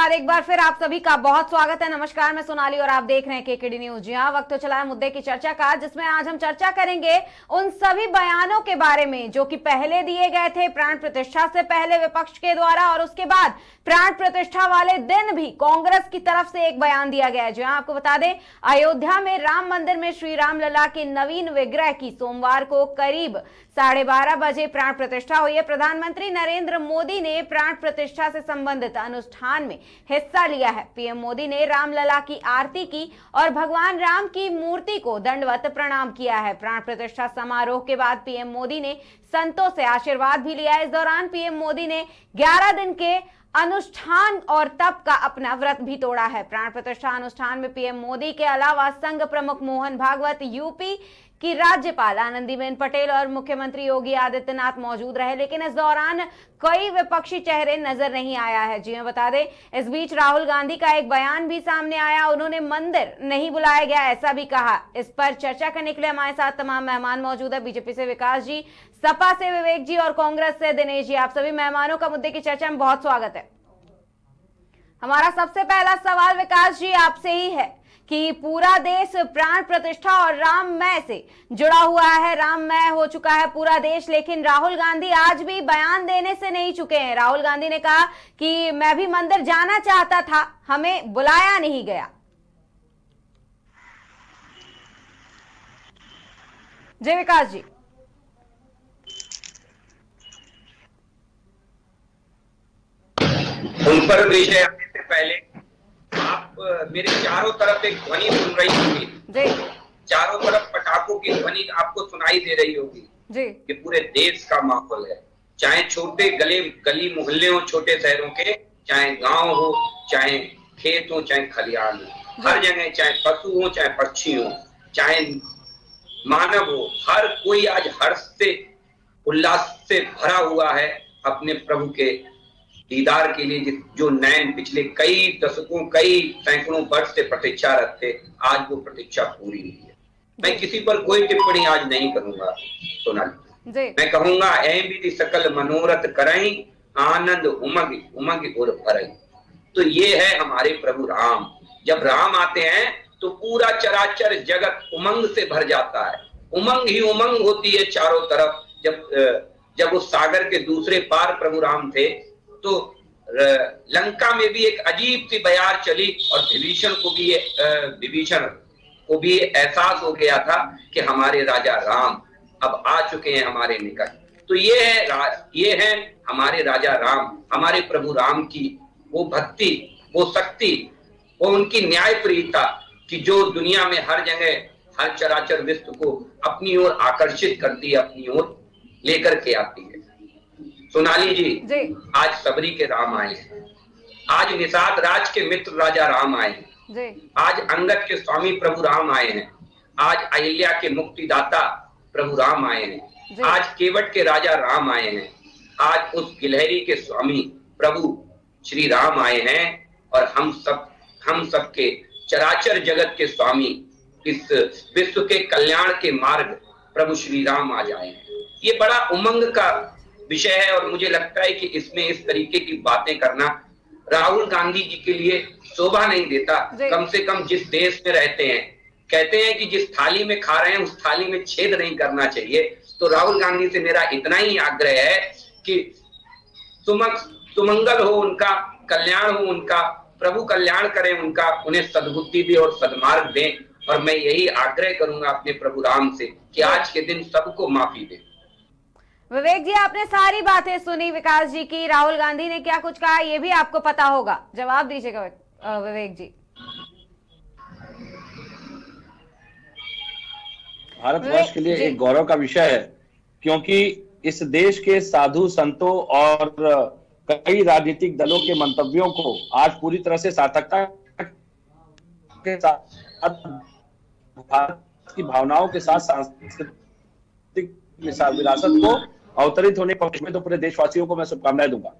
बाद एक बार फिर आप सभी का बहुत स्वागत है। नमस्कार, मैं सोनाली और आप देख रहे हैं केकेडी न्यूज। जी हाँ, वक्त तो चला है मुद्दे की चर्चा का, जिसमें आज हम चर्चा करेंगे उन सभी बयानों के बारे में जो कि पहले दिए गए थे प्राण प्रतिष्ठा से पहले विपक्ष के द्वारा, और उसके बाद प्राण प्रतिष्ठा वाले दिन भी कांग्रेस की तरफ से एक बयान दिया गया है। जी हाँ, आपको बता दें, अयोध्या में राम मंदिर में श्री राम लला के नवीन विग्रह की सोमवार को करीब 12:30 बजे प्राण प्रतिष्ठा हुई है। प्रधानमंत्री नरेंद्र मोदी ने प्राण प्रतिष्ठा से संबंधित अनुष्ठान में हिस्सा लिया है। पीएम मोदी ने रामलला की आरती की और भगवान राम की मूर्ति को दंडवत प्रणाम किया है। प्राण प्रतिष्ठा समारोह के बाद पीएम मोदी ने संतों से आशीर्वाद भी लिया। इस दौरान पीएम मोदी ने 11 दिन के अनुष्ठान और तप का अपना व्रत भी तोड़ा है। प्राण प्रतिष्ठा अनुष्ठान में पीएम मोदी के अलावा संघ प्रमुख मोहन भागवत, यूपी की राज्यपाल आनंदीबेन पटेल और मुख्यमंत्री योगी आदित्यनाथ मौजूद रहे, लेकिन इस दौरान कई विपक्षी चेहरे नजर नहीं आया है। जी मैं बता दें, इस बीच राहुल गांधी का एक बयान भी सामने आया। उन्होंने मंदिर नहीं बुलाया गया ऐसा भी कहा। इस पर चर्चा करने के लिए हमारे साथ तमाम मेहमान मौजूद है। बीजेपी से विकास जी, सपा से विवेक जी और कांग्रेस से दिनेश जी। आप सभी मेहमानों का मुद्दे की चर्चा में बहुत स्वागत है। हमारा सबसे पहला सवाल विकास जी आपसे ही है कि पूरा देश प्राण प्रतिष्ठा और राममय से जुड़ा हुआ है, राममय हो चुका है पूरा देश, लेकिन राहुल गांधी आज भी बयान देने से नहीं चुके हैं। राहुल गांधी ने कहा कि मैं भी मंदिर जाना चाहता था, हमें बुलाया नहीं गया। जय विकास जी। उन पर विषय आने से पहले आप मेरे चारों तरफ एक ध्वनि सुन रही होगी जी। चारों तरफ पटाखों की ध्वनि आपको सुनाई दे रही होगी जी। कि पूरे देश का माहौल है, चाहे छोटे गली मोहल्ले हो, छोटे शहरों के, चाहे गांव हो, चाहे खेत हो, चाहे खलिहान हो, हर जगह, चाहे पशु हो, चाहे पक्षी हो, चाहे मानव हो, हर कोई आज हर्ष से, उल्लास से भरा हुआ है अपने प्रभु के दीदार के लिए, जो नैन पिछले कई दशकों, कई सैकड़ों वर्ष से प्रतीक्षा रखते, आज वो प्रतीक्षा पूरी हुई है। मैं किसी पर कोई टिप्पणी आज नहीं करूंगा सोनाली, मैं कहूंगा ऐं विधि सकल मनोरथ करई, आनंद उमग उमग उर भरई। तो ये है हमारे प्रभु राम। जब राम आते हैं तो पूरा चराचर जगत उमंग से भर जाता है, उमंग ही उमंग होती है चारों तरफ। जब उस सागर के दूसरे पार प्रभु राम थे तो लंका में भी एक अजीब सी बयार चली और विभीषण को भी एहसास हो गया था कि हमारे राजा राम अब आ चुके हैं हमारे निकट। तो ये है हमारे राजा राम, हमारे प्रभु राम की वो भक्ति, वो शक्ति, वो उनकी न्यायप्रियता कि जो दुनिया में हर जगह, हर चराचर विश्व को अपनी ओर आकर्षित करती है, अपनी ओर लेकर के आती है। सोनाली जी, आज सबरी के राम आए हैं, आज निषाद राज के मित्र राजा राम आए हैं, आज अंगद के स्वामी प्रभु राम आए हैं, आज अहिल्या के मुक्तिदाता प्रभु राम आए हैं, आज केवट के राजा राम आए हैं, आज उस गिलहरी के स्वामी प्रभु श्री राम आए हैं, और हम सब के चराचर जगत के स्वामी, इस विश्व के कल्याण के मार्ग प्रभु श्री राम आज आए हैं। ये बड़ा उमंग का विषय है और मुझे लगता है कि इसमें इस तरीके की बातें करना राहुल गांधी जी के लिए शोभा नहीं देता। कम से कम जिस देश में रहते हैं, कहते हैं कि जिस थाली में खा रहे हैं उस थाली में छेद नहीं करना चाहिए। तो राहुल गांधी से मेरा इतना ही आग्रह है कि सुमंगल हो उनका, कल्याण हो उनका, प्रभु कल्याण करें उनका, उन्हें सद्बुद्धि दे और सद्मार्ग दें। और मैं यही आग्रह करूंगा अपने प्रभु राम से कि आज के दिन सबको माफी दे। विवेक जी, आपने सारी बातें सुनी विकास जी की, राहुल गांधी ने क्या कुछ कहा ये भी आपको पता होगा, जवाब दीजिएगा विवेक जी। भारतवर्ष के लिए एक गौरव का विषय है, क्योंकि इस देश के साधु संतों और कई राजनीतिक दलों के मंतव्यों को आज पूरी तरह से सार्थकता के साथ, भारत की भावनाओं के साथ, सांस्कृतिक विरासत को अवतरित होने पक्ष में तो पूरे देशवासियों को मैं शुभकामनाएं दूंगा।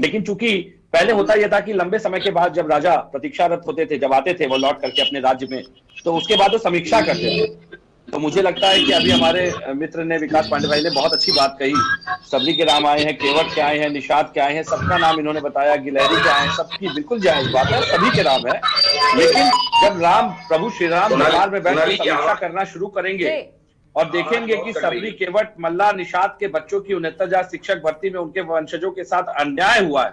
लेकिन चूंकि पहले होता यह था कि लंबे समय के बाद जब राजा प्रतीक्षारत होते थे, जब आते थे वो लौट करके अपने राज्य में, तो उसके बाद वो समीक्षा करते थे। तो मुझे लगता है कि अभी हमारे मित्र ने, विकास पांडे भाई ने बहुत अच्छी बात कही। सबरी के राम आए हैं, केवट के आए हैं, निषाद के आए हैं, सबका नाम इन्होंने बताया, गिलहरी के आए हैं, सबकी बिल्कुल जायज बात है, सभी के नाम है। लेकिन जब राम, प्रभु श्री राम दरबार में बैठ कर समीक्षा करना शुरू करेंगे और देखेंगे कि सबरी, केवट, मल्ला, निषाद के बच्चों की 69,000 शिक्षक भर्ती में उनके वंशजों के साथ अन्याय हुआ है,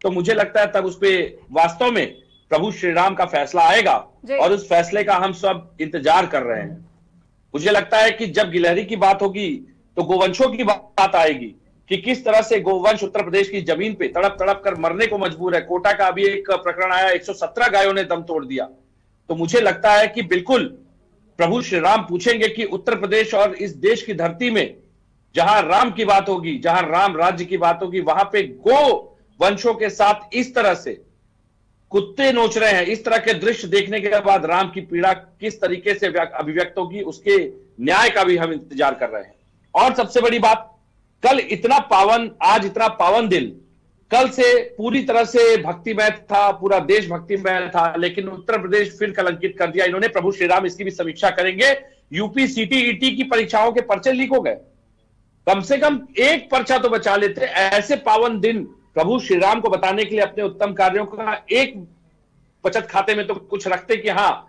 तो मुझे लगता है तब उस पे वास्तव में प्रभु श्री राम का फैसला आएगा और उस फैसले का हम सब इंतजार कर रहे हैं। मुझे लगता है कि जब गिलहरी की बात होगी तो गोवंशों की बात आएगी कि किस तरह से गोवंश उत्तर प्रदेश की जमीन पे तड़प तड़प कर मरने को मजबूर है। कोटा का अभी एक प्रकरण आया, 117 गायों ने दम तोड़ दिया। तो मुझे लगता है कि बिल्कुल प्रभु श्री राम पूछेंगे कि उत्तर प्रदेश और इस देश की धरती में जहां राम की बात होगी, जहां राम राज्य की बात होगी, वहां पे गो वंशों के साथ इस तरह से कुत्ते नोच रहे हैं, इस तरह के दृश्य देखने के बाद राम की पीड़ा किस तरीके से अभिव्यक्त होगी, उसके न्याय का भी हम इंतजार कर रहे हैं। और सबसे बड़ी बात, कल इतना पावन, आज इतना पावन दिन, कल से पूरी तरह से भक्तिमय था, पूरा देश भक्तिमय था, लेकिन उत्तर प्रदेश फिर कलंकित कर दिया इन्होंने। प्रभु श्री राम इसकी भी समीक्षा करेंगे। यूपी सीटीईटी की परीक्षाओं के पर्चे लीक हो गए, कम से कम एक पर्चा तो बचा लेते। ऐसे पावन दिन प्रभु श्री राम को बताने के लिए अपने उत्तम कार्यों का एक बचत खाते में तो कुछ रखते कि हाँ,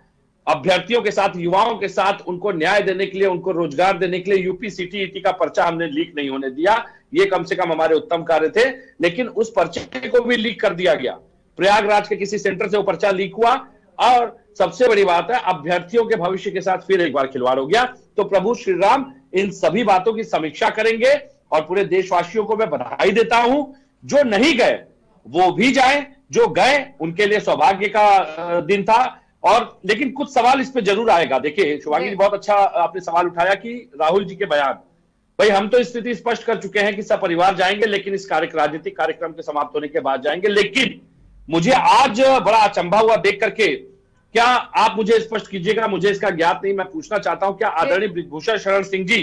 अभ्यर्थियों के साथ, युवाओं के साथ उनको न्याय देने के लिए, उनको रोजगार देने के लिए यूपी सीटीईटी का पर्चा हमने लीक नहीं होने दिया। ये कम से कम हमारे उत्तम कार्य थे। लेकिन उस पर्चे को भी लीक कर दिया गया, प्रयागराज के किसी सेंटर से वो पर्चा लीक हुआ। और सबसे बड़ी बात है, अभ्यर्थियों के भविष्य के साथ फिर एक बार खिलवाड़ हो गया। तो प्रभु श्री राम इन सभी बातों की समीक्षा करेंगे और पूरे देशवासियों को मैं बधाई देता हूं। जो नहीं गए वो भी जाएं, जो गए उनके लिए सौभाग्य का दिन था। और लेकिन कुछ सवाल इस पे जरूर आएगा। देखिए शुभांगी जी, बहुत अच्छा आपने सवाल उठाया कि राहुल जी के बयान, भाई हम तो स्थिति स्पष्ट कर चुके हैं कि सब परिवार जाएंगे, लेकिन इस राजनीतिक कार्यक्रम के समाप्त होने के बाद जाएंगे। लेकिन मुझे आज बड़ा अचंभा हुआ देख करके, क्या आप मुझे स्पष्ट कीजिएगा, मुझे इसका ज्ञात नहीं, मैं पूछना चाहता हूं, क्या आदरणीय ब्रिजभूषण शरण सिंह जी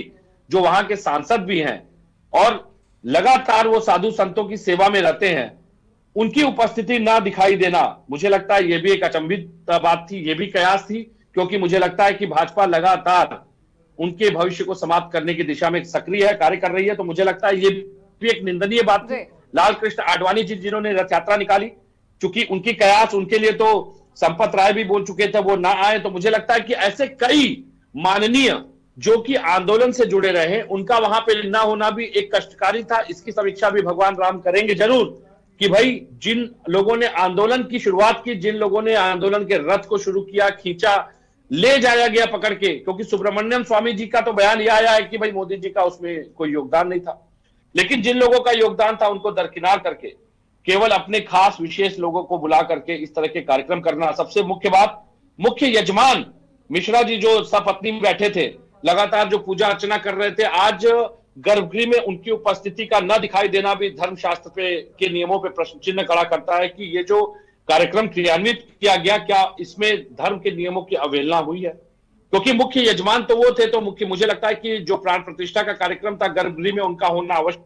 जो वहां के सांसद भी हैं और लगातार वो साधु संतों की सेवा में रहते हैं, उनकी उपस्थिति ना दिखाई देना, मुझे लगता है ये भी एक अचंभित बात थी, ये भी कयास थी। क्योंकि मुझे लगता है कि भाजपा लगातार उनके भविष्य को समाप्त करने की दिशा में सक्रिय है, कार्य कर रही है। तो मुझे लगता है ये भी एक निंदनीय बात थी। लाल कृष्ण आडवाणी जी जिन्होंने रथ यात्रा निकाली, चूंकि उनकी कयास, उनके लिए तो संपत राय भी बोल चुके थे वो ना आए। तो मुझे लगता है कि ऐसे कई माननीय जो कि आंदोलन से जुड़े रहे, उनका वहां पे ना होना भी एक कष्टकारी था। इसकी समीक्षा भी भगवान राम करेंगे जरूर कि भाई जिन लोगों ने आंदोलन की शुरुआत की, जिन लोगों ने आंदोलन के रथ को शुरू किया, खींचा, ले जाया गया पकड़ के, क्योंकि सुब्रमण्यम स्वामी जी का तो बयान यह आया है कि भाई मोदी जी का उसमें कोई योगदान नहीं था, लेकिन जिन लोगों का योगदान था उनको दरकिनार करके केवल अपने खास विशेष लोगों को बुला करके इस तरह के कार्यक्रम करना। सबसे मुख्य बात, मुख्य यजमान मिश्रा जी जो सपत्नी में बैठे थे, लगातार जो पूजा अर्चना कर रहे थे, आज गर्भगृह में उनकी उपस्थिति का न दिखाई देना भी धर्मशास्त्र पे के नियमों पे प्रश्न चिन्ह खड़ा करता है कि ये जो कार्यक्रम क्रियान्वित किया गया, क्या इसमें धर्म के नियमों की अवहेलना हुई है? क्योंकि मुख्य यजमान तो वो थे, तो मुझे लगता है कि जो प्राण प्रतिष्ठा का कार्यक्रम था गर्भगृह में उनका होना आवश्यक।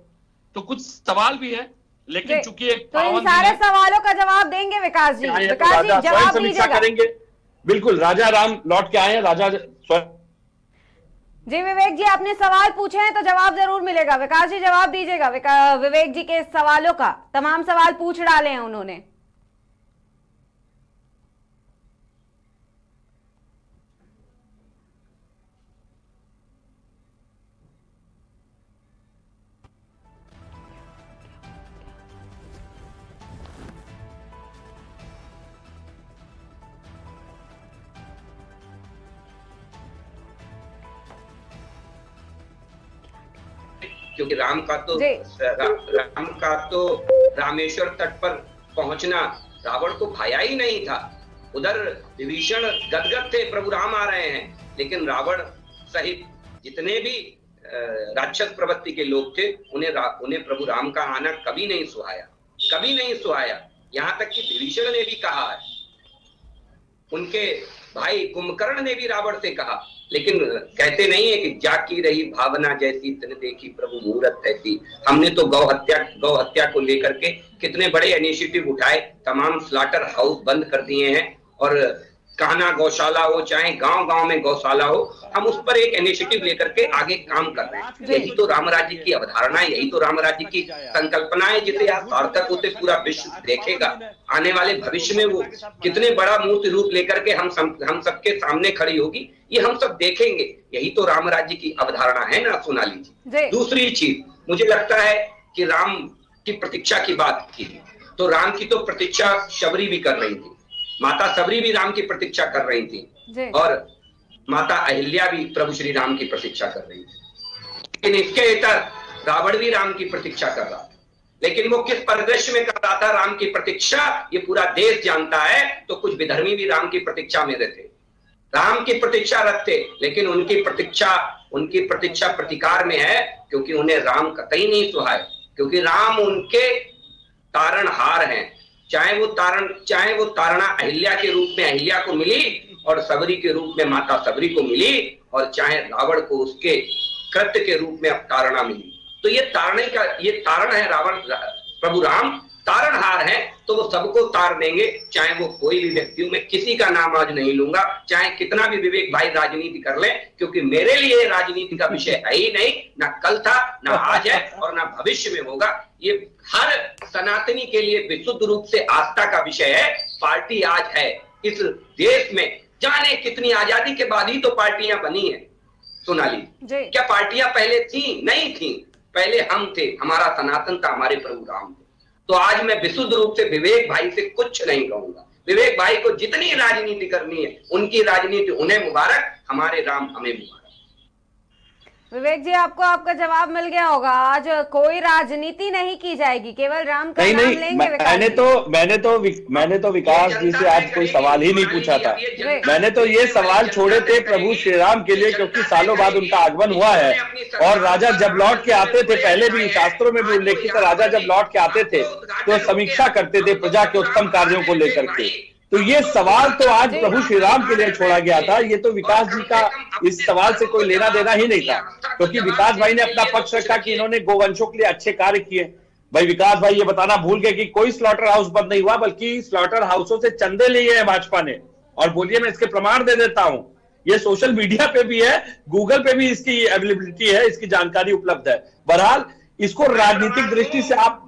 तो कुछ सवाल भी है, लेकिन चूंकि एक तो इन सारे सवालों का जवाब देंगे विकास जी। विकास जी जवाब समीक्षा करेंगे। बिल्कुल, राजा राम लौट के आए हैं। राजा जी विवेक जी, आपने सवाल पूछे हैं तो जवाब जरूर मिलेगा। विकास जी जवाब दीजिएगा विवेक जी के सवालों का। तमाम सवाल पूछ डाले हैं उन्होंने। क्योंकि राम का तो रामेश्वर तट पर पहुंचना रावण को भाया ही नहीं था। उधर विभीषण गदगद थे, प्रभु राम आ रहे हैं, लेकिन रावण सहित जितने भी राक्षस प्रवृत्ति के लोग थे उन्हें प्रभु राम का आना कभी नहीं सुहाया। यहाँ तक कि विभीषण ने भी कहा है, उनके भाई कुंभकर्ण ने भी रावण से कहा, लेकिन कहते नहीं है कि जाकी रही भावना जैसी तन देखी प्रभु मूरत ऐसी। हमने तो गौ हत्या को लेकर के कितने बड़े इनिशिएटिव उठाए, तमाम स्लॉटर हाउस बंद कर दिए हैं और कान्हा गौशाला हो, चाहे गांव गांव में गौशाला हो, हम उस पर एक इनिशिएटिव लेकर के आगे काम कर रहे हैं। यही तो राम राज्य की अवधारणा है, यही तो राम राज्य की संकल्पना है, जिसे आज सार्थक होते पूरा विश्व देखेगा। आने वाले भविष्य में वो कितने बड़ा मूर्ति रूप लेकर के हम सबके सामने खड़ी होगी, ये हम सब देखेंगे। यही तो राम राज्य की अवधारणा है ना सोनाली जी। दूसरी चीज, मुझे लगता है कि राम की प्रतीक्षा की बात की, तो राम की तो प्रतीक्षा शबरी भी कर रही थी, माता सबरी भी राम की प्रतीक्षा कर रही थी, और माता अहिल्या भी प्रभु श्री राम की प्रतीक्षा कर रही थी। लेकिन इसके इतर रावण भी राम की प्रतीक्षा कर रहा था, लेकिन वो किस परिदृश्य में कर रहा था राम की प्रतीक्षा, ये पूरा देश जानता है। तो कुछ विधर्मी भी राम की प्रतीक्षा में रहते, राम की प्रतीक्षा रखते, लेकिन उनकी प्रतीक्षा प्रतिकार में है, क्योंकि उन्हें राम कतई नहीं सुहाए, क्योंकि राम उनके तारणहार हैं। चाहे वो तारणा अहिल्या के रूप में अहिल्या को मिली और सबरी के रूप में माता सबरी को मिली, और चाहे रावण को उसके कृत्य के रूप में तारणा मिली। तो ये तारण है, रावण प्रभु राम तारणहार है, तो वो सबको तार देंगे। चाहे वो कोई भी व्यक्तियों में किसी का नाम आज नहीं लूंगा, चाहे कितना भी विवेक भाई राजनीति कर ले, क्योंकि मेरे लिए राजनीति का विषय है ही नहीं, ना कल था, ना आज है, और ना भविष्य में होगा। ये हर सनातनी के लिए विशुद्ध रूप से आस्था का विषय है। पार्टी आज है इस देश में, जाने कितनी आजादी के बाद ही तो पार्टियां बनी है सोनाली। क्या पार्टियां पहले थी? नहीं थी, पहले हम थे, हमारा सनातन था, हमारे प्रभु राम थे। तो आज मैं विशुद्ध रूप से विवेक भाई से कुछ नहीं कहूंगा। विवेक भाई को जितनी राजनीति करनी है, उनकी राजनीति उन्हें मुबारक, हमारे राम हमें मुबारक। विवेक जी, आपको आपका जवाब मिल गया होगा। आज कोई राजनीति नहीं की जाएगी, केवल राम का नाम लेंगे। मैंने तो विकास जी से आज कोई सवाल ही नहीं पूछा था। मैंने तो ये सवाल छोड़े थे प्रभु श्री राम के लिए, क्योंकि सालों बाद उनका आगमन हुआ है, और राजा जब लौट के आते थे, पहले भी शास्त्रों में भी उल्लेखित है, राजा जब लौट के आते थे तो समीक्षा करते थे प्रजा के उत्तम कार्यों को लेकर के। तो ये सवाल तो आज प्रभु श्री राम के लिए छोड़ा गया था। ये तो विकास जी का इस सवाल से कोई लेना देना ही नहीं था, क्योंकि विकास भाई ने अपना पक्ष रखा कि इन्होंने गोवंशों के लिए अच्छे कार्य किए। भाई विकास भाई ये बताना भूल गए कि कोई स्लॉटर हाउस बंद नहीं हुआ, बल्कि स्लॉटर हाउसों से चंदे लिए हैं भाजपा ने। और बोलिए, मैं इसके प्रमाण दे देता हूं, ये सोशल मीडिया पे भी है, गूगल पे भी इसकी अवेलेबिलिटी है, इसकी जानकारी उपलब्ध है। बहरहाल इसको राजनीतिक दृष्टि से आप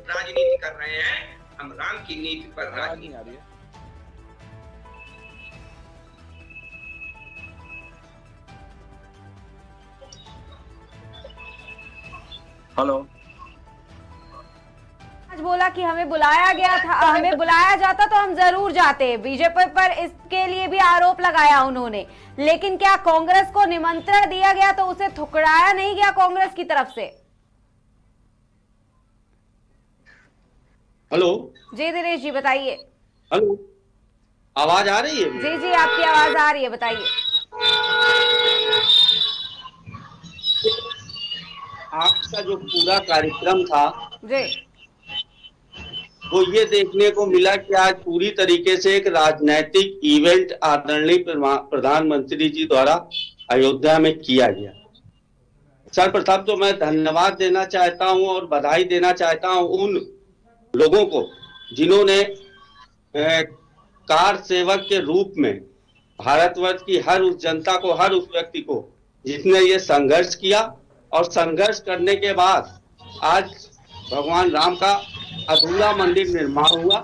राजनीति कर रहे हैं, हम राम की नीति पर राजनीति आ रही है। हेलो, आज बोला कि हमें बुलाया गया था, हमें बुलाया जाता तो हम जरूर जाते। बीजेपी पर इसके लिए भी आरोप लगाया उन्होंने, लेकिन क्या कांग्रेस को निमंत्रण दिया गया तो उसे ठुकराया नहीं गया कांग्रेस की तरफ से? हेलो जी दिनेश जी बताइए। हेलो, आवाज आ रही है? जी जी, आपकी आवाज आ रही है, बताइए। आपका जो पूरा कार्यक्रम था जी, वो ये देखने को मिला कि आज पूरी तरीके से एक राजनैतिक इवेंट आदरणीय प्रधानमंत्री जी द्वारा अयोध्या में किया गया। सर्वप्रथम तो मैं धन्यवाद देना चाहता हूं और बधाई देना चाहता हूं उन लोगों को जिन्होंने कार सेवक के रूप में भारतवर्ष की हर उस जनता को, हर उस व्यक्ति को जिसने ये संघर्ष किया, और संघर्ष करने के बाद आज भगवान राम का अधूरा मंदिर निर्माण हुआ।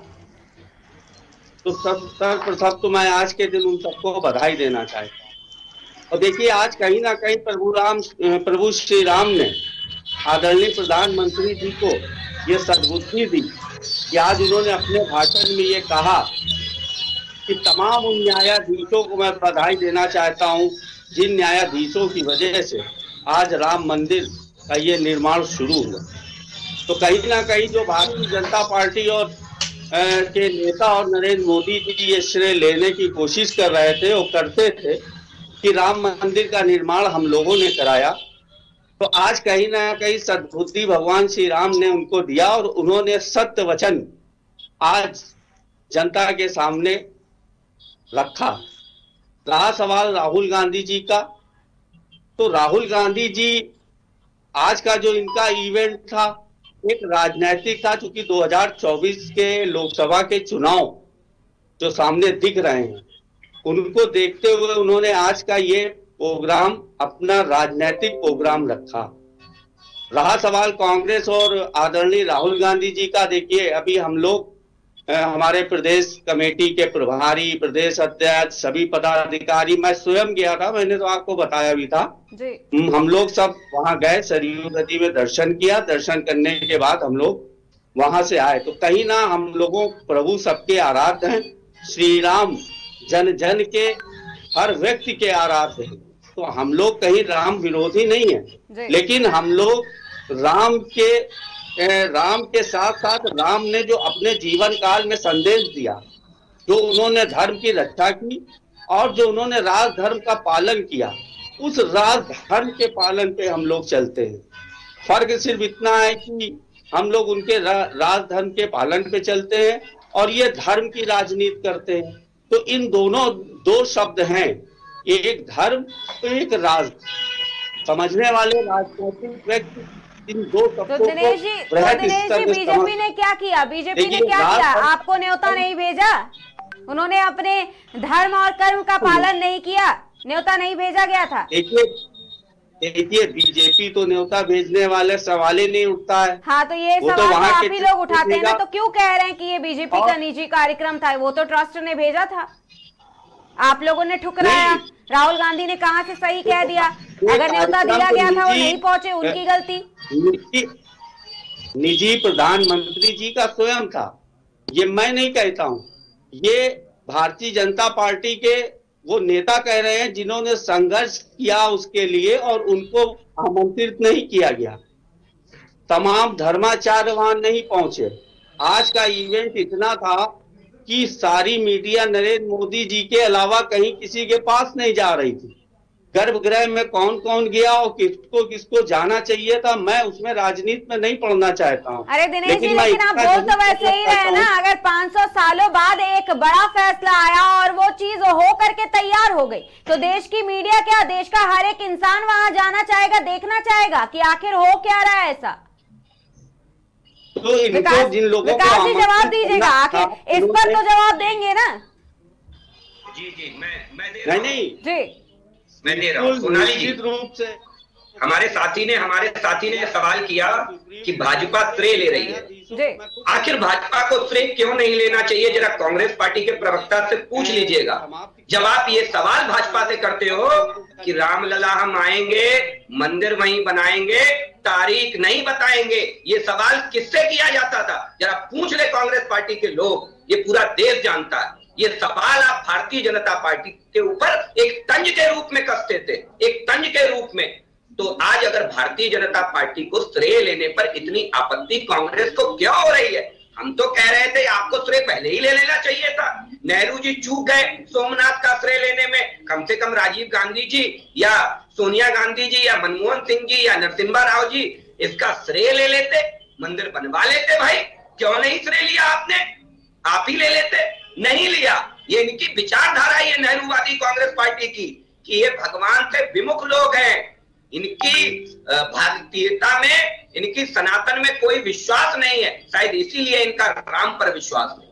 तो सर्वप्रथम तो मैं आज के दिन उन सबको बधाई देना चाहता हूँ। और देखिए, आज कहीं ना कहीं प्रभु श्री राम ने आदरणीय प्रधानमंत्री जी को ये सद्बुद्धि दी कि आज उन्होंने अपने भाषण में ये कहा कि तमाम उन न्यायाधीशों को मैं बधाई देना चाहता हूं जिन न्यायाधीशों की वजह से आज राम मंदिर का ये निर्माण शुरू हुआ। तो कहीं ना कहीं जो भारतीय जनता पार्टी और के नेता और नरेंद्र मोदी जी ये श्रेय लेने की कोशिश कर रहे थे, वो करते थे कि राम मंदिर का निर्माण हम लोगों ने कराया, तो आज कहीं ना कहीं सद्बुद्धि भगवान श्री राम ने उनको दिया और उन्होंने सत्य वचन आज जनता के सामने रखा। रहा सवाल राहुल गांधी जी का, तो राहुल गांधी जी आज का जो इनका इवेंट था एक राजनीतिक था, क्योंकि 2024 के लोकसभा के चुनाव जो सामने दिख रहे हैं उनको देखते हुए उन्होंने आज का ये प्रोग्राम अपना राजनीतिक प्रोग्राम रखा। रहा सवाल कांग्रेस और आदरणीय राहुल गांधी जी का, देखिए अभी हम लोग हमारे प्रदेश कमेटी के प्रभारी, प्रदेश अध्यक्ष, सभी पदाधिकारी, मैं स्वयं गया था, मैंने तो आपको बताया भी था जी। हम लोग सब वहां गए, सरयू नदी में दर्शन किया, दर्शन करने के बाद हम लोग वहां से आए। तो कहीं ना हम लोगों प्रभु सबके आराध्य हैं, श्री राम जन जन के हर व्यक्ति के आराध्य हैं। तो हम लोग कहीं राम विरोधी नहीं है, लेकिन हम लोग राम के साथ साथ राम ने जो अपने जीवन काल में संदेश दिया, जो उन्होंने धर्म की रक्षा की और जो उन्होंने राज धर्म का पालन किया, उस राज धर्म के पालन पे हम लोग चलते हैं। फर्क सिर्फ इतना है कि हम लोग उनके राज धर्म के पालन पे चलते हैं और ये धर्म की राजनीति करते हैं। तो इन दोनों दो शब्द हैं, एक धर्म तो एक राज। समझने वाले राजनीतिक व्यक्ति इन दो शब्दों तो दिनेश जी, बीजेपी ने क्या किया? बीजेपी ने क्या किया? आपको न्योता नहीं भेजा? उन्होंने अपने धर्म और कर्म का पालन नहीं किया, न्योता नहीं भेजा गया था। देखिए बीजेपी तो न्योता भेजने वाले सवाल ही नहीं उठता है। हाँ, तो ये सवाल तो आप ही लोग उठाते हैं ना, तो क्यों कह रहे हैं कि ये बीजेपी का निजी कार्यक्रम था? वो तो ट्रस्ट ने भेजा था, आप लोगों ने ठुकराया। राहुल गांधी ने कहां से सही कह दिया? अगर न्योता दिया गया था वो नहीं पहुंचे, उनकी गलती। निजी प्रधानमंत्री जी का स्वयं था, ये मैं नहीं कहता हूं, ये भारतीय जनता पार्टी के वो नेता कह रहे हैं जिन्होंने संघर्ष किया उसके लिए और उनको आमंत्रित नहीं किया गया। तमाम धर्माचार्य वहां नहीं पहुंचे। आज का इवेंट इतना था कि सारी मीडिया नरेंद्र मोदी जी के अलावा कहीं किसी के पास नहीं जा रही थी। गर्भगृह में कौन कौन गया और किसको किसको जाना चाहिए था, मैं उसमें राजनीति में नहीं पढ़ना चाहता हूँ। अरे दिनेश जी, लेकिन आप बोल तो वैसे ही रहे ना, अगर 500 सालों बाद एक बड़ा फैसला आया और वो चीज हो करके तैयार हो गई, तो देश की मीडिया क्या, देश का हर एक इंसान वहां जाना चाहेगा, देखना चाहेगा कि आखिर हो क्या रहा है ऐसा। तो इनको जिन लोगों को जवाब दीजिएगा, आखिर इस पर तो जवाब देंगे ना। जी मैं दे रहा हूं। नहीं जी मैं दे रहा हूँ। सोनाली जी, रूप से हमारे साथी ने सवाल किया कि भाजपा श्रेय ले रही है। आखिर भाजपा को श्रेय क्यों नहीं लेना चाहिए? जरा कांग्रेस पार्टी के प्रवक्ता से पूछ लीजिएगा। जब आप ये सवाल भाजपा से करते हो कि रामलला हम आएंगे, मंदिर वहीं बनाएंगे, तारीख नहीं बताएंगे, ये सवाल किससे किया जाता था? जरा पूछ ले कांग्रेस पार्टी के लोग, ये पूरा देश जानता है। ये सवाल आप भारतीय जनता पार्टी के ऊपर एक तंज के रूप में कसते थे, एक तंज के रूप में। तो आज अगर भारतीय जनता पार्टी को श्रेय लेने पर इतनी आपत्ति कांग्रेस को क्यों हो रही है? हम तो कह रहे थे आपको श्रेय पहले ही ले लेना चाहिए था। नेहरू जी चूक गए सोमनाथ का श्रेय लेने में। कम से कम राजीव गांधी जी या सोनिया गांधी जी या मनमोहन सिंह जी या नरसिम्हा राव जी इसका श्रेय ले लेते, मंदिर बनवा लेते। भाई क्यों नहीं श्रेय लिया आपने? आप ही ले लेते, नहीं लिया। ये इनकी विचारधारा, ये नेहरूवादी कांग्रेस पार्टी की, कि ये भगवान से विमुख लोग हैं, इनकी भारतीयता में, इनकी सनातन में कोई विश्वास नहीं है। शायद इसीलिए इनका राम पर विश्वास नहीं।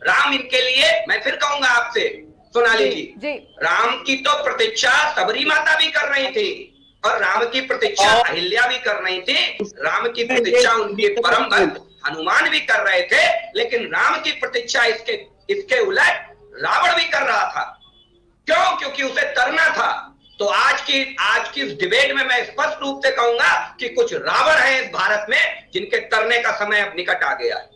राम इनके लिए, मैं फिर कहूंगा आपसे सोनाली जी, राम की तो प्रतीक्षा सबरी माता भी कर रही थी और राम की प्रतीक्षा अहिल्या भी कर रही थी। राम की प्रतीक्षा उनके परम भक्त हनुमान भी कर रहे थे, लेकिन राम की प्रतीक्षा इसके उलट रावण भी कर रहा था। क्यों? क्योंकि उसे तरना था। तो तो आज की इस डिबेट में मैं स्पष्ट रूप से कहूंगा कि कुछ रावण हैं इस भारत में जिनके तरने का समय अब निकट आ गया है,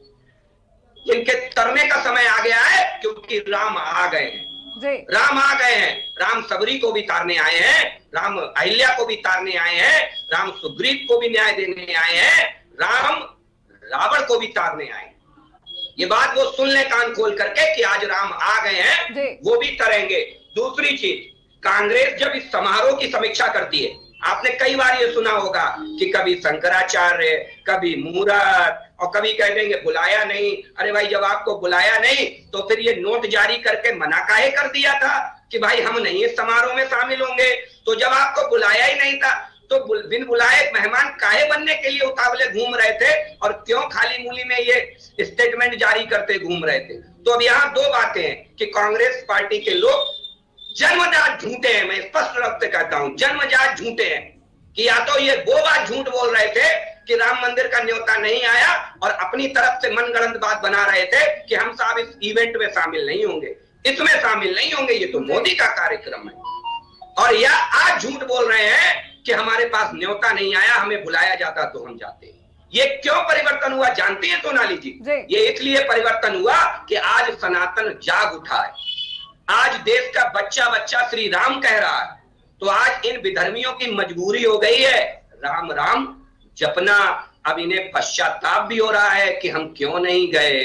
जिनके तरने का समय आ गया है, क्योंकि राम आ गए हैं। राम आ गए हैं। राम सबरी को भी तारने आए हैं, राम अहिल्या को भी तारने आए हैं, राम सुग्रीव को भी न्याय देने आए हैं, राम रावण को भी तारने आए हैं। ये बात वो सुन ले कान खोल करके कि आज राम आ गए हैं, वो भी तरेंगे। दूसरी चीज, कांग्रेस जब इस समारोह की समीक्षा करती है, आपने कई बार ये सुना होगा कि कभी शंकराचार्य, कभी मूरत, और कभी कह देंगे बुलाया नहीं। अरे भाई, जब आपको बुलाया नहीं तो फिर ये नोट जारी करके मना काहे कर दिया था कि भाई हम नहीं इस समारोह में शामिल होंगे। तो जब आपको बुलाया ही नहीं था तो बिन बुलाए मेहमान काहे बनने के लिए उतावले घूम रहे थे, और क्यों खाली मूली में ये स्टेटमेंट जारी करते घूम रहे थे। तो अब यहाँ दो बातें हैं कि कांग्रेस पार्टी के लोग जन्मजात झूठे हैं। मैं स्पष्ट रूप से कहता हूं, जन्मजात झूठे हैं कि या तो ये वो बात झूठ बोल रहे थे कि राम मंदिर का न्योता नहीं आया, और अपनी तरफ से मनगढ़ंत बात बना रहे थे कि हम साहब इस इवेंट में शामिल नहीं होंगे, इसमें शामिल नहीं होंगे, ये तो मोदी का कार्यक्रम है। और या आज झूठ बोल रहे हैं कि हमारे पास न्योता नहीं आया, हमें बुलाया जाता तो हम जाते। ये क्यों परिवर्तन हुआ जानती है सोनाली जी? ये इसलिए परिवर्तन हुआ कि आज सनातन जाग उठा है। आज देश का बच्चा बच्चा श्री राम कह रहा है, तो आज इन विधर्मियों की मजबूरी हो गई है राम राम जपना। अब इन्हें पश्चाताप भी हो रहा है कि हम क्यों नहीं गए,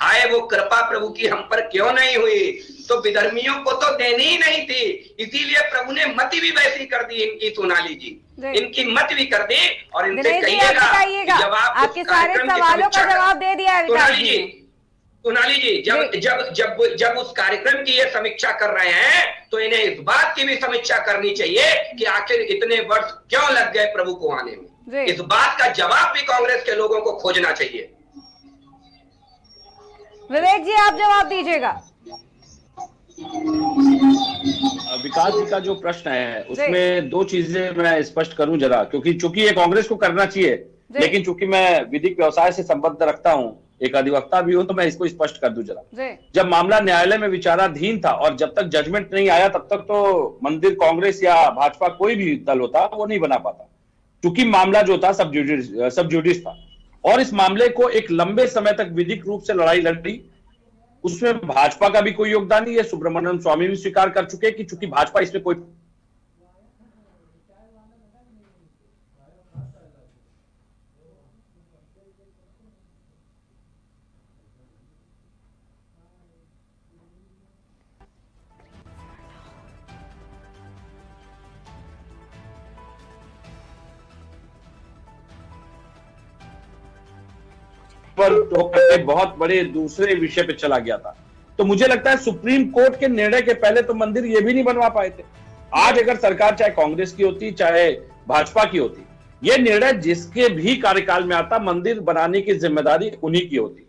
हाय वो कृपा प्रभु की हम पर क्यों नहीं हुई। तो विधर्मियों को तो देनी ही नहीं थी, इसीलिए प्रभु ने मति भी वैसी कर दी इनकी, सोनाली जी इनकी मत भी कर दी। और इनसे कहिएगा जब आप आपके सारे सवालों का जवाब दे दिया है सोनाली जी, जब उस कार्यक्रम की ये समीक्षा कर रहे हैं तो इन्हें इस बात की भी समीक्षा करनी चाहिए कि आखिर इतने वर्ष क्यों लग गए प्रभु को आने में। इस बात का जवाब भी कांग्रेस के लोगों को खोजना चाहिए। विवेक जी, आप जवाब दीजिएगा। विकास जी का जो प्रश्न है उसमें दो चीजें मैं स्पष्ट करूं जरा, क्योंकि चूंकि ये कांग्रेस को करना चाहिए, लेकिन चूंकि मैं विधिक व्यवसाय से संबंध रखता हूं, एक अधिवक्ता भी हूं, तो मैं इसको स्पष्ट कर दूं जरा। जब मामला न्यायालय में विचाराधीन था और जब तक जजमेंट नहीं आया तब तक तो मंदिर कांग्रेस या भाजपा कोई भी दल होता वो नहीं बना पाता, क्योंकि मामला जो था सब जुडिस था। और इस मामले को एक लंबे समय तक विधिक रूप से लड़ाई लड़ी, उसमें भाजपा का भी कोई योगदान नहीं है। सुब्रमण्यम स्वामी भी स्वीकार कर चुके कि चूंकि भाजपा इसमें कोई पर बहुत बड़े दूसरे विषय पे चला गया था। तो मुझे लगता है सुप्रीम कोर्ट के निर्णय के पहले तो मंदिर ये भी नहीं बनवा पाए थे। आज अगर सरकार चाहे कांग्रेस की होती चाहे भाजपा की होती, ये निर्णय जिसके भी कार्यकाल में आता, मंदिर बनाने की जिम्मेदारी उन्हीं की होती।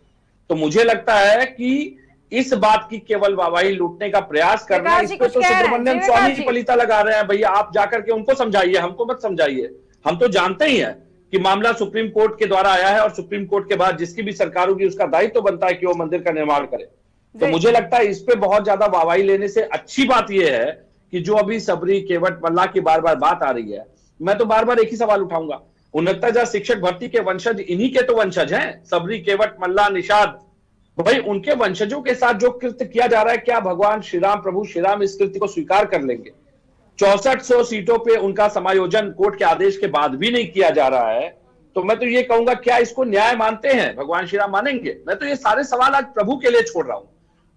तो मुझे लगता है कि इस बात की केवल वाहवाही लूटने का प्रयास करना, इस पर तो सुब्रमण्यम स्वामी जी पलीता लगा रहे हैं। भैया आप जाकर के उनको समझाइए, हमको मत समझाइए। हम तो जानते ही हैं कि मामला सुप्रीम कोर्ट के द्वारा आया है और सुप्रीम कोर्ट के बाद जिसकी भी सरकार होगी उसका दायित्व तो बनता है कि वो मंदिर का निर्माण करे। तो मुझे लगता है इस पे बहुत ज्यादा वाहवाही लेने से अच्छी बात यह है कि जो अभी सबरी केवट मल्ला की बार बार बात आ रही है, मैं तो बार बार एक ही सवाल उठाऊंगा। 69,000 शिक्षक भर्ती के वंशज इन्हीं के तो वंशज हैं, सबरी केवट मल्ला निषाद। भाई उनके वंशजों के साथ जो कृत्य किया जा रहा है, क्या भगवान श्री राम प्रभु श्री राम इस कृत्य को स्वीकार कर लेंगे? 6400 सीटों पे उनका समायोजन कोर्ट के आदेश के बाद भी नहीं किया जा रहा है। तो मैं तो ये कहूंगा, क्या इसको न्याय मानते हैं? भगवान श्री राम मानेंगे? मैं तो ये सारे सवाल आज प्रभु के लिए छोड़ रहा हूं,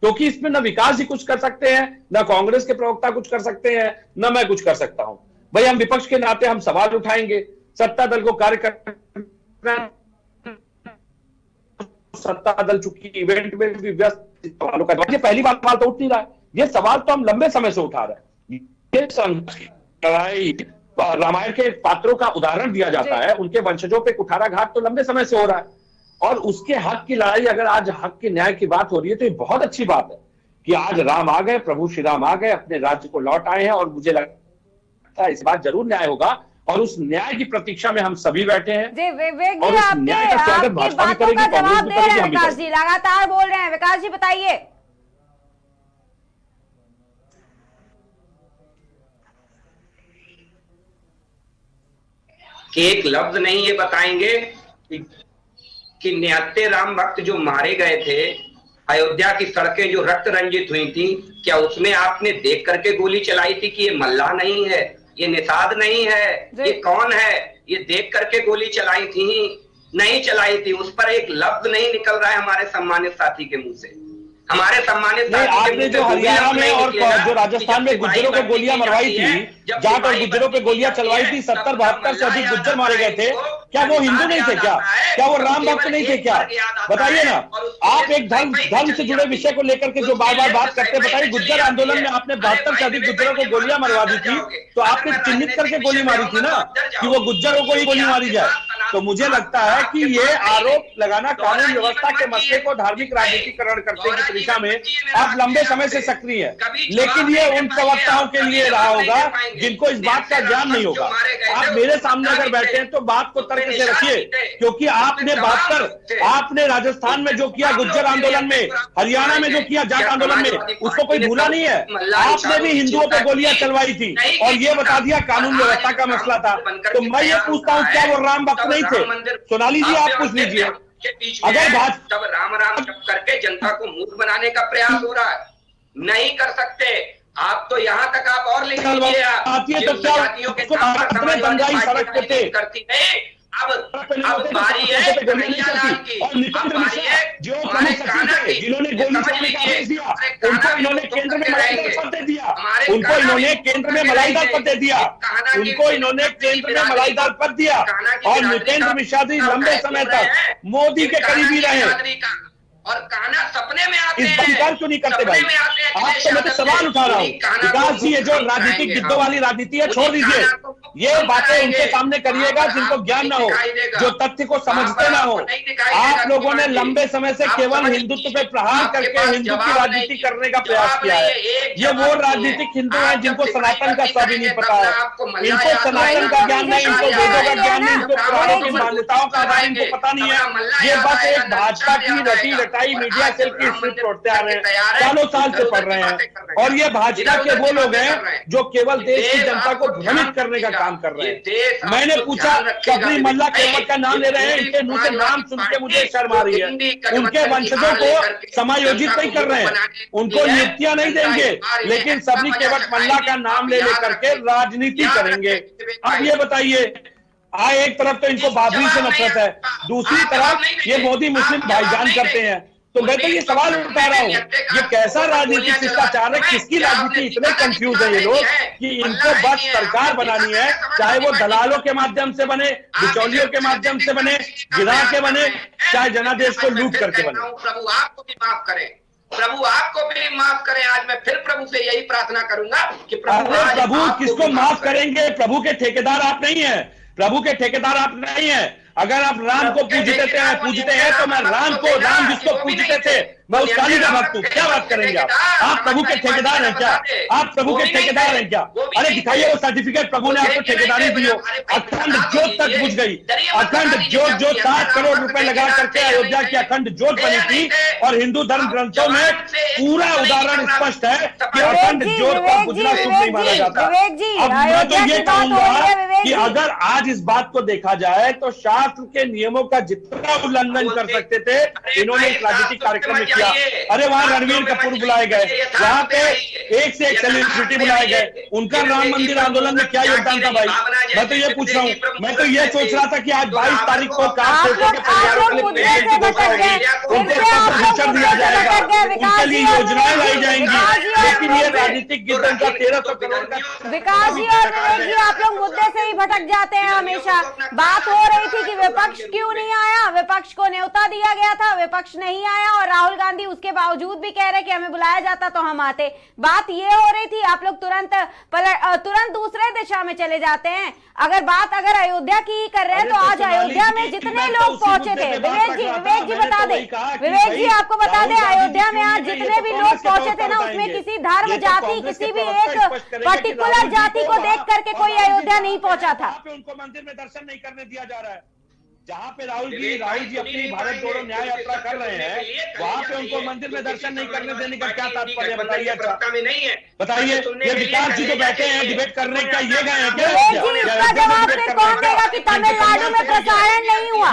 क्योंकि इसमें न विकास जी कुछ कर सकते हैं, न कांग्रेस के प्रवक्ता कुछ कर सकते हैं, न मैं कुछ कर सकता हूं। भाई हम विपक्ष के नाते हम सवाल उठाएंगे, सत्ता दल को कार्य करना, सत्ता दल चूंकि इवेंट में भी व्यस्त सवालों का, ये पहली बार सवाल तो उठ नहीं रहा है। ये सवाल तो हम लंबे समय से उठा रहे हैं। ये लड़ाई रामायण के पात्रों का उदाहरण दिया जाता है, उनके वंशजों पे कुठाराघात तो लंबे समय से हो रहा है, और उसके हक की लड़ाई अगर आज हक के न्याय की बात हो रही है तो ये बहुत अच्छी बात है कि आज राम आ गए, प्रभु श्री राम आ गए, अपने राज्य को लौट आए हैं। और मुझे लगता है इस बार जरूर न्याय होगा और उस न्याय की प्रतीक्षा में हम सभी बैठे हैं। और उस न्याय का स्वागत भाजपा भी करेगी, कांग्रेस भी करेगी। विकास जी लगातार बोल रहे हैं, विकास जी बताइए। कि एक लफ्ज नहीं ये बताएंगे कि निहत्थे राम भक्त जो मारे गए थे, अयोध्या की सड़कें जो रक्त रंजित हुई थी, क्या उसमें आपने देख करके गोली चलाई थी कि ये मल्लाह नहीं है, ये निषाद नहीं है, ये कौन है, ये देख करके गोली चलाई थी? नहीं चलाई थी। उस पर एक लफ्ज नहीं निकल रहा है हमारे सम्मानित साथी के मुंह से। हमारे सम्मानित आपने जो हरियाणा में और जो राजस्थान में गुज्जरों को गोलियां मरवाई थी, जाट और गुज्जरों पे गोलियां चलवाई थी, 70-72 से अधिक गुज्जर मारे गए थे, क्या वो हिंदू नहीं थे? क्या वो राम भक्त नहीं थे? क्या बताइए ना। आप एक धर्म से जुड़े विषय को लेकर के जो बार बार बात करते, बताइए गुज्जर आंदोलन में आपने 72 से अधिक गुज्जरों को गोलियां मरवा दी थी, तो आपने चिन्हित करके गोली मारी थी ना कि वो गुज्जरों को ही गोली मारी जाए। तो मुझे लगता है कि ये आरोप लगाना कानून व्यवस्था के मसले को धार्मिक राजनीतिकरण करने की दिशा में आप लंबे समय से सक्रिय है, लेकिन ये उन प्रवक्ताओं के लिए रहा होगा जिनको इस बात का ज्ञान नहीं होगा। आप मेरे सामने अगर बैठे हैं तो बात को तर्क से रखिए, क्योंकि आपने 72 आपने राजस्थान में जो किया गुज्जर आंदोलन में, हरियाणा में जो किया जाट आंदोलन में, उसको कोई भूला नहीं है। आपने भी हिंदुओं पर गोलियां चलवाई थी और ये बता दिया कानून व्यवस्था का मसला था। तो मैं ये पूछता हूँ, क्या वो राम भक्त नहीं थे? सोनाली जी आप पूछ लीजिए। अगर तब राम राम जप करके जनता को मूर्ख बनाने का प्रयास हो रहा है, नहीं कर सकते आप। तो यहाँ तक आप और लिख लीजिए, आती है तो क्या दंगाई सड़क पे थे? करती नहीं। अब बारी है कन्हैया लाल की, अब बारी है जो जिन्होंने गोली चलाने का आदेश दिया, उनको इन्होंने केंद्र में मलाई दाल पत्ते दिया, उनको इन्होंने केंद्र में मलाई दाल पत्ते दिया, उनको इन्होंने केंद्र में मलाई दाल पत्ते दिया। और नृपेंद्र मिश्रा जी लंबे समय तक मोदी के करीबी रहे और कान्हा सपने में आते हैं। इस बंकार क्यों नहीं करते भाई? आप तो मैं तो सवाल उठा रहा हूँ। विकास जी ये जो राजनीतिक गिद्धों वाली राजनीति है छोड़ दीजिए, ये बातें उनके सामने करिएगा जिनको ज्ञान ना हो, जो तथ्य को समझते ना हो। आप लोगों ने लंबे समय से केवल हिंदुत्व पे प्रहार करके हिंदू की राजनीति करने का प्रयास किया है। ये वो राजनीतिक हिंदू हैं जिनको सनातन का सब ही नहीं पता है। इनको सनातन का ज्ञान नहीं, इनको वेदों का ज्ञान नहीं, इनको पुराणों की मान्यताओं का आधार इनको पता नहीं है। ये बस एक भाजपा की रटी रटाई मीडिया सेल की स्क्रिप्ट पढ़ते आ रहे हैं, सालों साल से पढ़ रहे हैं। और ये भाजपा के वो लोग हैं जो केवल देश की जनता को भ्रमित करने का काम कर रहे हैं। मैंने पूछा कबरी मल्ला केवट का नाम ले रहे हैं, इनके मुंह से नाम सुन के मुझे शर्म आ रही है। उनके वंशजों को समायोजित नहीं कर रहे हैं, उनको नियुक्तियां नहीं देंगे, लेकिन सबरी केवट मल्ला का नाम ले लेकर के राजनीति करेंगे। अब ये बताइए, एक तरफ तो इनको बाबरी से नफरत है, दूसरी तरफ ये मोदी मुस्लिम भाईजान करते हैं। तो मैं तो ये सवाल उठा रहा हूँ, ये कैसा राजनीतिक शिष्टाचार है? किसकी राजनीति? इतने कंफ्यूज है ये लोग कि इनको बस सरकार बनानी है, चाहे वो दलालों के माध्यम से बने, बिचौलियों के माध्यम से बने, गिरा के बने, चाहे जनादेश को लूट करके बने। प्रभु आपको भी माफ करें, प्रभु आपको भी माफ करें। आज मैं फिर प्रभु से यही प्रार्थना करूंगा कि प्रभु किसको माफ करेंगे? प्रभु के ठेकेदार आप नहीं है, प्रभु के ठेकेदार आप नहीं है। अगर आप राम को पूजते हैं तो मैं राम जिसको पूजते थे मैं उस काली का भक्त हूँ। क्या बात करेंगे आप प्रभु के ठेकेदार हैं क्या? आप प्रभु के ठेकेदार हैं क्या? अरे दिखाइए वो सर्टिफिकेट प्रभु ने आपको ठेकेदारी दी हो। अखंड ज्योत तक बुझ गई, अखंड ज्योत जो 7 करोड़ रुपए लगा करके अयोध्या की अखंड ज्योत बनी थी। और हिंदू धर्म ग्रंथों में पूरा उदाहरण स्पष्ट है कि अखंड ज्योत का बुझना शुभ नहीं माना जाता। अब मैं तो ये कहूंगा कि अगर आज इस बात को देखा जाए तो शास्त्र के नियमों का जितना उल्लंघन कर सकते थे इन्होंने इस राजनीतिक कार्यक्रम में किया। अरे वहां रणवीर कपूर बुलाए गए, वहां पे एक से एक सेलिब्रिटी बुलाए गए, उनका राम मंदिर आंदोलन में क्या योगदान था भाई? मैं तो ये पूछ रहा हूँ, मैं तो ये सोच रहा था कि आज 22 तारीख को उनको दिया जाएगा, उनके लिए योजनाएं लाई जाएंगी, लेकिन ये राजनीतिक गिद्धों का 1300 करोड़ का। विकास जी और विवेक जी आप लोग मुद्दे से ही भटक जाते हैं हमेशा। बात हो रही थी कि विपक्ष क्यों नहीं आया, विपक्ष को न्योता दिया गया था, विपक्ष नहीं आया और राहुल गांधी उसके बावजूद भी कह रहे कि हमें बुलाया जाता तो हम आते। बात ये हो रही थी, आप लोग तुरंत दूसरे दिशा में चले जाते हैं। अगर अयोध्या की कर रहे हैं तो आज अयोध्या में जितने लोग पहुंचे थे, विवेक जी बता दें, विवेक जी आपको बता दें, अयोध्या में आज जितने भी लोग पहुंचे थे ना, उसमें किसी धर्म जाति किसी भी एक पर्टिकुलर जाति को देख करके कोई अयोध्या नहीं पहुंचा था। उनको मंदिर में दर्शन नहीं करने दिया जा रहा है। जहाँ पे राहुल जी अपनी भारत जोड़ो न्याय यात्रा कर रहे हैं, वहाँ पे उनको मंदिर में दर्शन नहीं करने देने का क्या तात्पर्य बताइए? अच्छा में नहीं है, बताइए, ये विकास जी तो बैठे हैं डिबेट करने का, ये गए हैं क्या? इसका जवाब फिर कौन देगा कि तमिलनाडु में प्रसारण नहीं हुआ?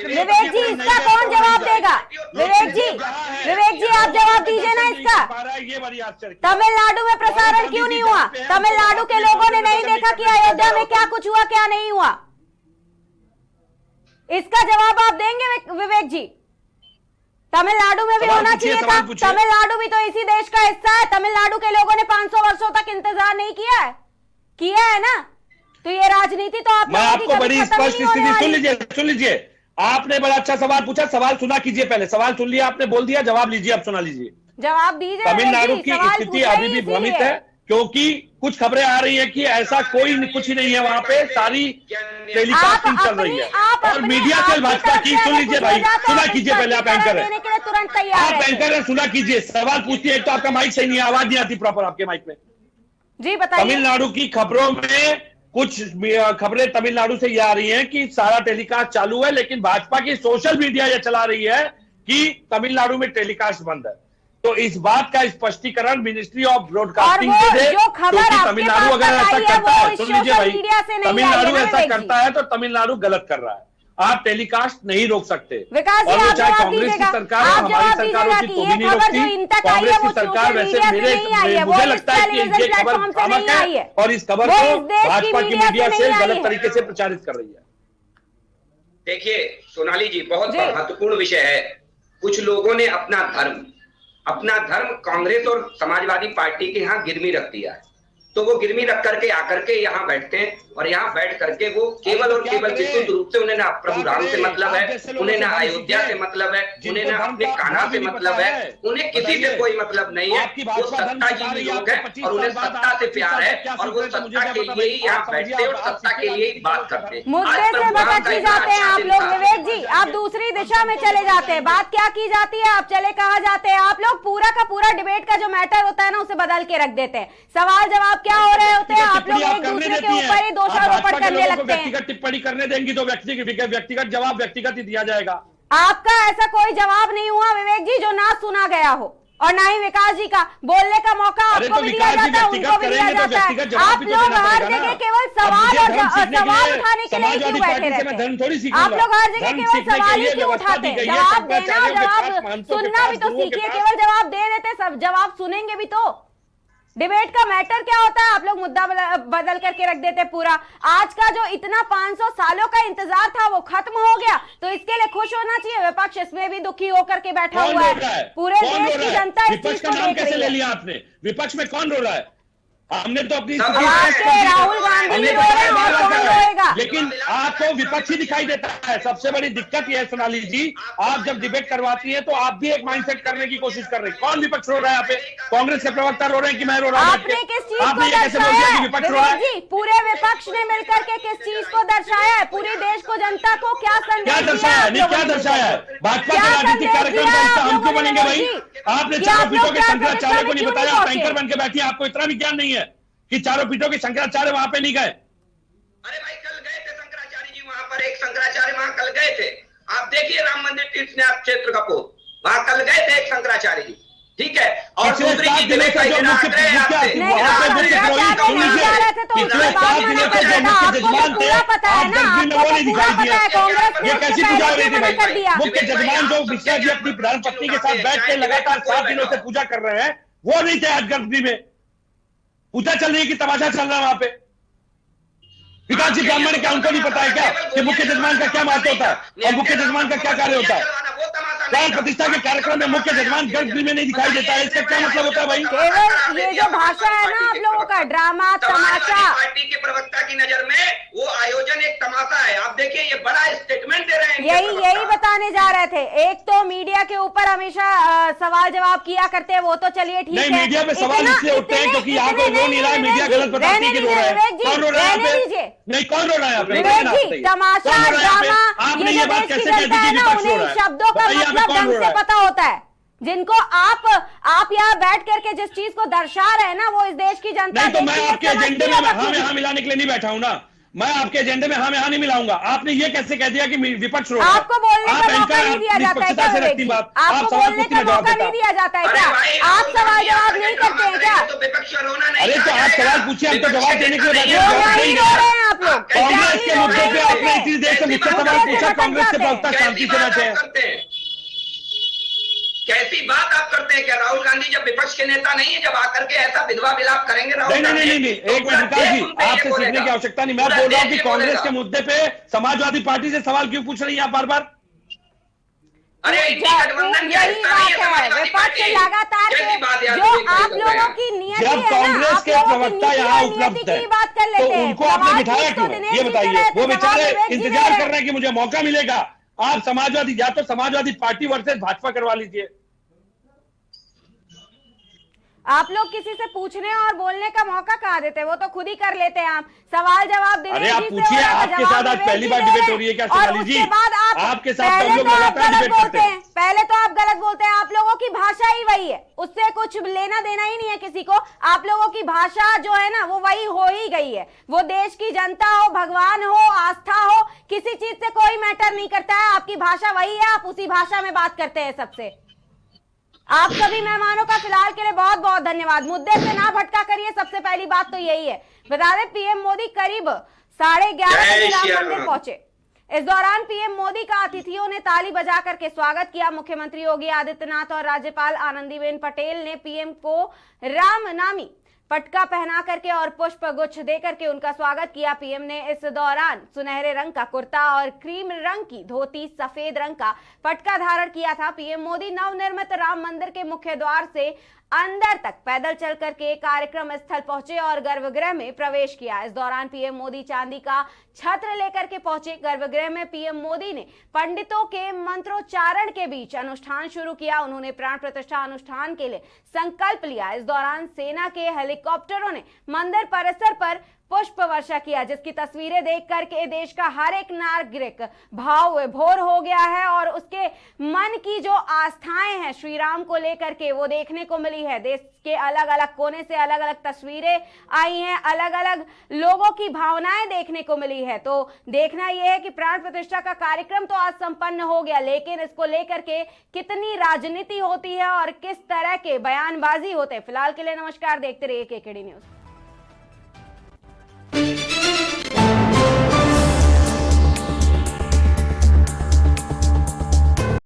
विवेक जी, इसका कौन जवाब देगा? विवेक जी आप जवाब दीजिए ना इसका। ये बड़ी आश्चर्य, तमिलनाडु में प्रसारण क्यों नहीं हुआ? तमिलनाडु के लोगों ने नहीं देखा कि अयोध्या में क्या कुछ हुआ क्या नहीं हुआ? इसका जवाब आप देंगे विवेक जी? तमिलनाडु में भी होना चाहिए था। तमिलनाडु भी तो इसी देश का हिस्सा है। तमिलनाडु के लोगों ने 500 वर्षों तक इंतजार नहीं किया है ना? तो ये राजनीति तो आप मैं आपको बड़ी स्पष्ट स्थिति, सुन लीजिए आपने बड़ा अच्छा सवाल पूछा, सवाल सुना कीजिए, पहले सवाल सुन लिया आपने, बोल दिया, जवाब लीजिए, अब सुना लीजिए। जवाब दीजिए। तमिलनाडु की स्थिति अभी भी भ्रमित है, क्योंकि कुछ खबरें आ रही है कि ऐसा कुछ ही नहीं है, वहां पे सारी टेलीकास्टिंग चल रही है और मीडिया से भाजपा की। सुन लीजिए भाई, सुना कीजिए पहले, आप एंकर हैं, आप एंकर हैं, सुना कीजिए, सवाल पूछिए। एक तो आपका माइक सही नहीं है, आवाज नहीं आती प्रॉपर आपके माइक में जी, बताइए। तमिलनाडु की खबरों में कुछ खबरें तमिलनाडु से ये आ रही हैं कि सारा टेलीकास्ट चालू है, लेकिन भाजपा की सोशल मीडिया ये चला रही है कि तमिलनाडु में टेलीकास्ट बंद है। तो इस बात का स्पष्टीकरण मिनिस्ट्री ऑफ ब्रॉडकास्टिंग दे दे, क्योंकि तमिलनाडु अगर ऐसा करता है, सुन लीजिए भाई, तमिलनाडु ऐसा करता है तो तमिलनाडु गलत कर रहा है। आप टेलीकास्ट नहीं रोक सकते, और वो चाहे कांग्रेस की सरकार हो, हमारी सरकार होती तो भी नहीं रोकती। कांग्रेस की सरकार वैसे मुझे लगता है कि ये खबर भ्रामक है और इस खबर को भाजपा की मीडिया से गलत तरीके से प्रचारित कर रही है। देखिए सोनाली जी, बहुत महत्वपूर्ण विषय है। कुछ लोगों ने अपना धर्म कांग्रेस और समाजवादी पार्टी के यहाँ गिरवी रख दिया है, तो वो गिरवी रख करके आकर के यहाँ बैठते हैं और यहाँ बैठ करके वो केवल और केवल विशुद्ध रूप से उन्हें ना प्रभु राम से मतलब है, उन्हें ना अयोध्या से मतलब है, उन्हें ना अपने कान्हा से मतलब है, उन्हें किसी से कोई मतलब नहीं है। वो सत्ताजीवी लोग हैं और उन्हें सत्ता से प्यार है और वो सत्ता के लिए ही यहाँ बैठते और सत्ता के लिए ही बात करते हैं। मुद्दे से भटक जाते हैं आप लोग। विवेक जी, आप दूसरी दिशा में चले जाते हैं, बात क्या की जाती है आप चले कहा जाते हैं। आप लोग पूरा का पूरा डिबेट का जो मैटर होता है ना, उसे बदल के रख देते हैं। सवाल जवाब क्या हो रहे होते हैं, आप लोग एक दूसरे के ऊपर ही दोषारोपण करने लगते हैं। व्यक्तिगत टिप्पणी करने देंगी तो व्यक्तिगत जवाब व्यक्तिगत ही दिया जाएगा। आपका ऐसा कोई जवाब नहीं हुआ विवेक जी जो ना सुना गया हो, और ना ही विकास जी का बोलने का मौका आपको भी दिया जाता है, उनको भी दिया जाता है। आप लोग हर जगह केवल सवाल उठाने के लिए क्यों बैठे रहते हैं? आप लोग हर जगह केवल सवाल ही क्यों उठाते हैं? जवाब देना और जवाब सुनना भी तो सीखिए, केवल जवाब दे देते, सब जवाब सुनेंगे भी तो। डिबेट का मैटर क्या होता है? आप लोग मुद्दा बदल करके रख देते पूरा। आज का जो इतना 500 सालों का इंतजार था वो खत्म हो गया, तो इसके लिए खुश होना चाहिए। विपक्ष इसमें भी दुखी होकर के बैठा हुआ है। पूरे देश की जनता इस चीज को देख रही है। ले लिया आपने, विपक्ष में कौन रो रहा है? हमने तो अपनी राहुल गांधी रो रहे हैं और कौन रोएगा? लेकिन आपको विपक्षी दिखाई देता है। सबसे बड़ी दिक्कत यह है सोनाली जी, आप जब डिबेट करवाती है तो आप भी एक माइंडसेट करने की कोशिश कर रही है। कौन विपक्ष रो रहा है यहाँ पे? कांग्रेस के प्रवक्ता रो रहे हैं कि मैं रो रहा हूँ? आपने किस चीज को दर्शाया है विवेक जी? पूरे विपक्ष ने मिलकर के किस चीज को दर्शाया है? पूरे देश को, जनता को क्या संदेश दर्शाया है? क्या दर्शाया है? भाजपा का राजनीतिक कार्यक्रम का हिस्सा हम क्यों बनेंगे भाई? आपने चारों पीठों के शंकराचार्य को नहीं बताया, आप एंकर बन के बैठी, आपको इतना भी ज्ञान नहीं है कि चारों पीठों के शंकराचार्य वहां पे नहीं गए? अरे भाई कल गए थे शंकराचार्य जी वहां पर, एक शंकराचार्य वहां कल गए थे। आप देखिए राम मंदिर तीर्थ क्षेत्र का पोस्ट, वहां कल गए थे एक शंकराचार्य जी, ठीक है। और दूसरी चीज पिछले 7 दिनों से जो मुख्य जजमान थे, आप गर्मी में वो नहीं दिखाई दिया। ये कैसी पूजा हो रही थी भाई? मुख्य जजमान जो मिश्रा जी अपनी प्रधान पत्नी के साथ बैठ के लगातार 7 दिनों से पूजा कर रहे हैं, वो नहीं थे आज गर्मी में। पूजा चल रही है कि तमाशा चल रहा है वहां पे? विकास जी ब्राह्मण क्या उनको नहीं पता है क्या कि मुख्य जजमान का क्या महत्व होता है और मुख्य जजमान का क्या कार्य होता है? प्राण प्रतिष्ठा के कार्यक्रम में मुख्य जजमान गर्मी में नहीं दिखाई देता है, इसका क्या मतलब होता है भाई? केवल ये जो भाषा है ना आप लोगों का, ड्रामा तमाशा। पार्टी के प्रवक्ता की नजर में वो आयोजन एक तमाशा है। आप देखिए ये बड़ा स्टेटमेंट दे रहे हैं। यही बताने जा रहे थे। एक तो मीडिया के ऊपर हमेशा सवाल जवाब किया करते हैं, वो तो चलिए ठीक है। नहीं, मीडिया पे सवाल इसलिए उठते हैं क्योंकि यहाँ पे रो नहीं रहा है, मीडिया गलत बताती है कि रो रहा है। कौन रो रहा है? नहीं, कौन रो रहा है? तमाशा, ड्रामा, आपने ये बात कैसे कह दी कि विपक्ष रो रहा है? शब्दों का मतलब ढंग से पता होता है। जिनको आप यहाँ बैठ करके जिस चीज को दर्शा रहे हैं ना, वो इस देश की जनता नहीं, तो मैं आपके एजेंडे में हाँ मिलाने के लिए नहीं बैठा हूँ ना। मैं आपके एजेंडे में हाँ नहीं मिलाऊंगा। आपने ये कैसे कह दिया कि विपक्ष रोक? आपको बोलने का मौका नहीं दिया जाता है क्या? आपको बोलने का मौका नहीं दिया जाता है क्या? आप सवाल जवाब नहीं करते हैं क्या? तो विपक्ष रोना नहीं। अरे तो आप सवाल पूछिए, हम तो जवाब देने के लिए नहीं रो रहे हैं आप लोग। कांग्रेस के मुद्दे पे आपने इतनी देर से मुझसे सवाल पूछा, कांग्रेस के प्रवक्ता शांति से बैठे हैं। कैसी बात आप करते हैं? क्या राहुल गांधी जब विपक्ष के नेता नहीं है, जब आकर के ऐसा विधवा विलाप करेंगे राहुल गांधी? नहीं, एक मिनट विकास जी, आपसे सीखने की आवश्यकता नहीं। मैं बोल रहा हूँ कि कांग्रेस के मुद्दे पे समाजवादी पार्टी से सवाल क्यों पूछ रही है आप बार बार? अरे यही बात है, विपक्ष लगातार जो आप लोगों की नियति है जब कांग्रेस के प्रवक्ता यहाँ उपलब्ध है बात कर लेते तो हैं, उनको आपने बिठाया क्यों? ये बताइए। वो बेचारे इंतजार कर रहे हैं कि मुझे मौका मिलेगा। आप समाजवादी, या तो समाजवादी पार्टी वर्सेस भाजपा करवा लीजिए। आप लोग किसी से पूछने और बोलने का मौका कहाँ देते हैं? वो तो खुद ही कर लेते हैं। आप सवाल जवाब देने। अरे आप पूछिए, आपके साथ आज पहली बार डिबेट हो रही है क्या शिवाली जी? आपके साथ पहले हम लोग तो आप लगातार गलत डिबेट करते बोलते हैं, पहले तो आप गलत बोलते हैं। आप लोगों की भाषा ही वही है, उससे कुछ लेना देना ही नहीं है किसी को। आप लोगों की भाषा जो है ना वो वही हो ही गई है। वो देश की जनता हो, भगवान हो, आस्था हो, किसी चीज से कोई मैटर नहीं करता है। आपकी भाषा वही है, आप उसी भाषा में बात करते हैं सबसे। आप सभी मेहमानों का फिलहाल के लिए बहुत बहुत धन्यवाद। मुद्दे से ना भटका करिए, सबसे पहली बात तो यही है। बता दें पीएम मोदी करीब 11:30 बजे राम मंदिर पहुंचे। इस दौरान पीएम मोदी का अतिथियों ने ताली बजा करके स्वागत किया। मुख्यमंत्री योगी आदित्यनाथ और राज्यपाल आनंदीबेन पटेल ने पीएम को राम नामी पटका पहना करके और पुष्प गुच्छ देकर के उनका स्वागत किया। पीएम ने इस दौरान सुनहरे रंग का कुर्ता और क्रीम रंग की धोती, सफेद रंग का पटका धारण किया था। पीएम मोदी नवनिर्मित राम मंदिर के मुख्य द्वार से अंदर तक पैदल चल करके कार्यक्रम स्थल पहुंचे और गर्भगृह में प्रवेश किया। इस दौरान पीएम मोदी चांदी का छत्र लेकर के पहुंचे। गर्भगृह में पीएम मोदी ने पंडितों के मंत्रोच्चारण के बीच अनुष्ठान शुरू किया। उन्होंने प्राण प्रतिष्ठा अनुष्ठान के लिए संकल्प लिया। इस दौरान सेना के हेलीकॉप्टरों ने मंदिर परिसर पर पुष्प वर्षा किया, जिसकी तस्वीरें देख करके देश का हर एक नागरिक भाव विभोर हो गया है और उसके मन की जो आस्थाएं हैं श्री राम को लेकर के वो देखने को मिली है। देश के अलग अलग कोने से अलग अलग तस्वीरें आई हैं, अलग अलग लोगों की भावनाएं देखने को मिली है। तो देखना यह है कि प्राण प्रतिष्ठा का कार्यक्रम तो आज संपन्न हो गया, लेकिन इसको लेकर के कितनी राजनीति होती है और किस तरह के बयानबाजी होते हैं। फिलहाल के लिए नमस्कार, देखते रहिए केकेडी न्यूज।